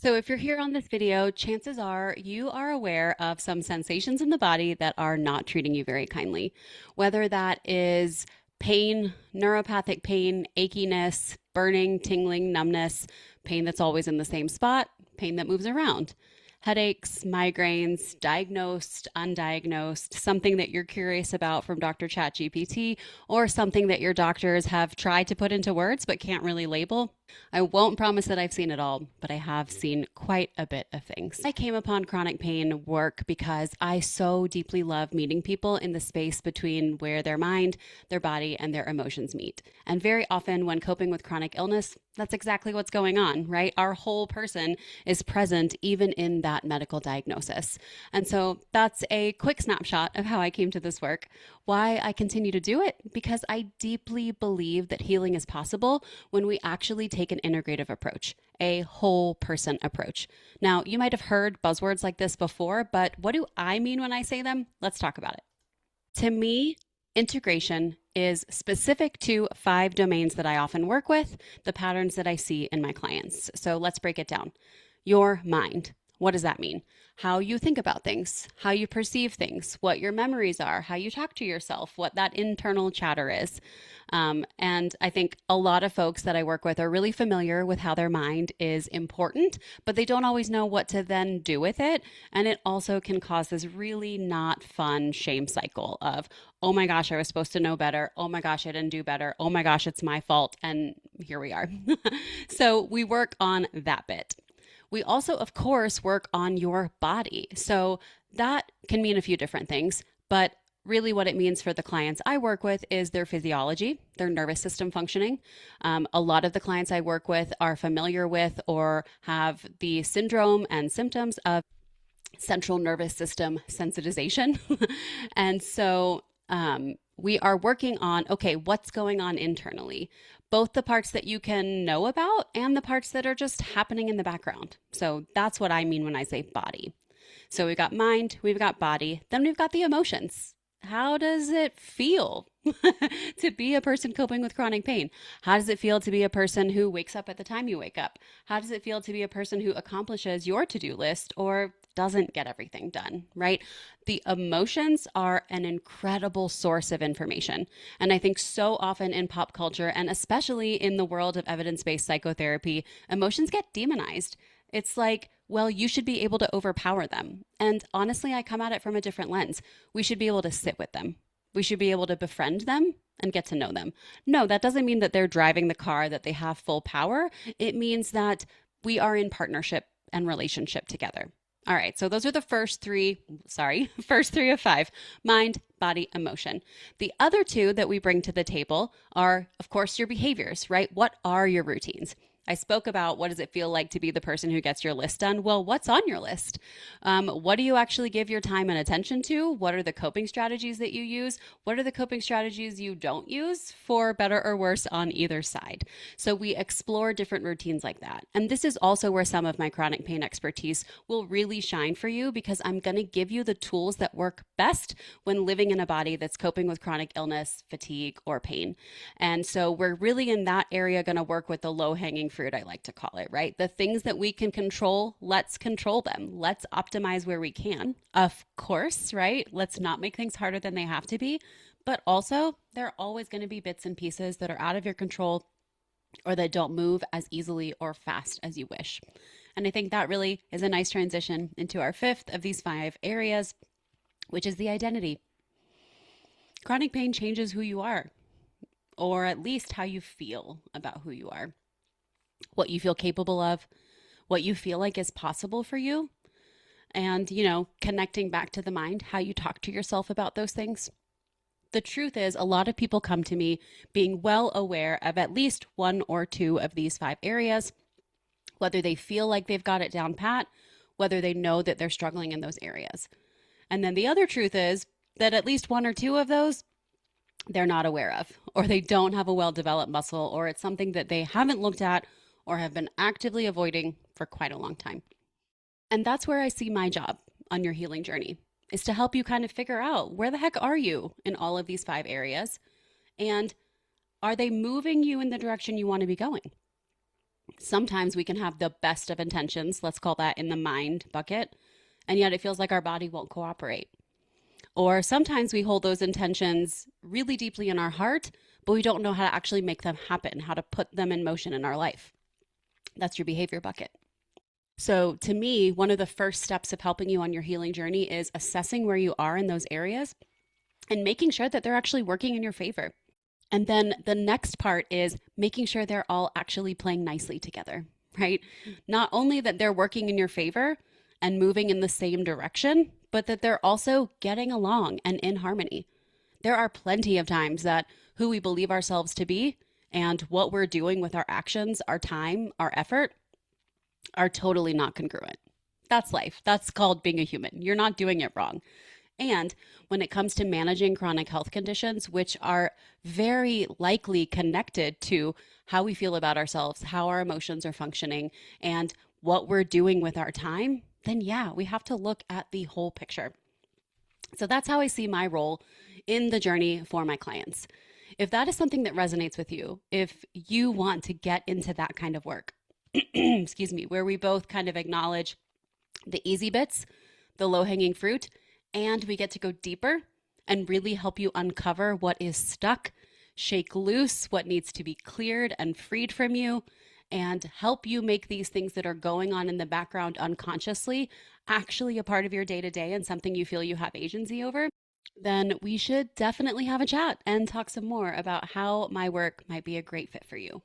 So if you're here on this video, chances are you are aware of some sensations in the body that are not treating you very kindly. Whether that is pain, neuropathic pain, achiness, burning, tingling, numbness, pain that's always in the same spot, pain that moves around, headaches, migraines, diagnosed, undiagnosed, something that you're curious about from Dr. ChatGPT, or something that your doctors have tried to put into words but can't really label. I won't promise that I've seen it all, but I have seen quite a bit of things. I came upon chronic pain work because I so deeply love meeting people in the space between where their mind, their body, and their emotions meet. And very often, when coping with chronic illness, that's exactly what's going on, right? Our whole person is present even in that medical diagnosis. And so that's a quick snapshot of how I came to this work. Why I continue to do it? Because I deeply believe that healing is possible when we actually take an integrative approach, a whole person approach. Now, you might have heard buzzwords like this before, but what do I mean when I say them? Let's talk about it. To me, integration is specific to 5 domains that I often work with, the patterns that I see in my clients. So let's break it down. Your mind. What does that mean? How you think about things, how you perceive things, what your memories are, how you talk to yourself, what that internal chatter is. And I think a lot of folks that I work with are really familiar with how their mind is important, but they don't always know what to then do with it. And it also can cause this really not fun shame cycle of, oh my gosh, I was supposed to know better. Oh my gosh, I didn't do better. Oh my gosh, it's my fault. And here we are. So we work on that bit. We also, of course, work on your body. So that can mean a few different things, but really what it means for the clients I work with is their physiology, their nervous system functioning. A lot of the clients I work with are familiar with or have the syndrome and symptoms of central nervous system sensitization. And so we are working on, okay, what's going on internally? Both the parts that you can know about and the parts that are just happening in the background. So that's what I mean when I say body. So we've got mind, we've got body, then we've got the emotions. How does it feel to be a person coping with chronic pain? How does it feel to be a person who wakes up at the time you wake up? How does it feel to be a person who accomplishes your to-do list or doesn't get everything done, right? The emotions are an incredible source of information. And I think so often in pop culture, and especially in the world of evidence-based psychotherapy, emotions get demonized. It's like, well, you should be able to overpower them. And honestly, I come at it from a different lens. We should be able to sit with them. We should be able to befriend them and get to know them. No, that doesn't mean that they're driving the car, that they have full power. It means that we are in partnership and relationship together. All right, so those are the first three of 5: mind, body, emotion. The other 2 that we bring to the table are, of course, your behaviors, right? What are your routines? I spoke about what does it feel like to be the person who gets your list done. Well, what's on your list? What do you actually give your time and attention to? What are the coping strategies that you use? What are the coping strategies you don't use, for better or worse on either side? So we explore different routines like that. And this is also where some of my chronic pain expertise will really shine for you, because I'm going to give you the tools that work best when living in a body that's coping with chronic illness, fatigue, or pain. And so we're really in that area going to work with the low-hanging fruit, I like to call it, right? The things that we can control, let's control them. Let's optimize where we can. Of course, right? Let's not make things harder than they have to be. But also, there are always going to be bits and pieces that are out of your control or that don't move as easily or fast as you wish. And I think that really is a nice transition into our 5th of these 5 areas, which is the identity. Chronic pain changes who you are, or at least how you feel about who you are, what you feel capable of, what you feel like is possible for you, and, connecting back to the mind, how you talk to yourself about those things. The truth is, a lot of people come to me being well aware of at least 1 or 2 of these 5 areas, whether they feel like they've got it down pat, whether they know that they're struggling in those areas. And then the other truth is that at least 1 or 2 of those they're not aware of, or they don't have a well-developed muscle, or it's something that they haven't looked at or have been actively avoiding for quite a long time. And that's where I see my job on your healing journey, is to help you kind of figure out, where the heck are you in all of these 5 areas? And are they moving you in the direction you want to be going? Sometimes we can have the best of intentions, let's call that in the mind bucket, and yet it feels like our body won't cooperate. Or sometimes we hold those intentions really deeply in our heart, but we don't know how to actually make them happen, how to put them in motion in our life. That's your behavior bucket. So, to me, one of the first steps of helping you on your healing journey is assessing where you are in those areas and making sure that they're actually working in your favor. And then the next part is making sure they're all actually playing nicely together, right? Not only that they're working in your favor and moving in the same direction, but that they're also getting along and in harmony. There are plenty of times that who we believe ourselves to be and what we're doing with our actions, our time, our effort are totally not congruent. That's life. That's called being a human. You're not doing it wrong. And when it comes to managing chronic health conditions, which are very likely connected to how we feel about ourselves, how our emotions are functioning, and what we're doing with our time, then yeah, we have to look at the whole picture. So that's how I see my role in the journey for my clients. If that is something that resonates with you, if you want to get into that kind of work, excuse me, where we both kind of acknowledge the easy bits, the low hanging fruit, and we get to go deeper and really help you uncover what is stuck, shake loose what needs to be cleared and freed from you, and help you make these things that are going on in the background unconsciously actually a part of your day to day and something you feel you have agency over, then we should definitely have a chat and talk some more about how my work might be a great fit for you.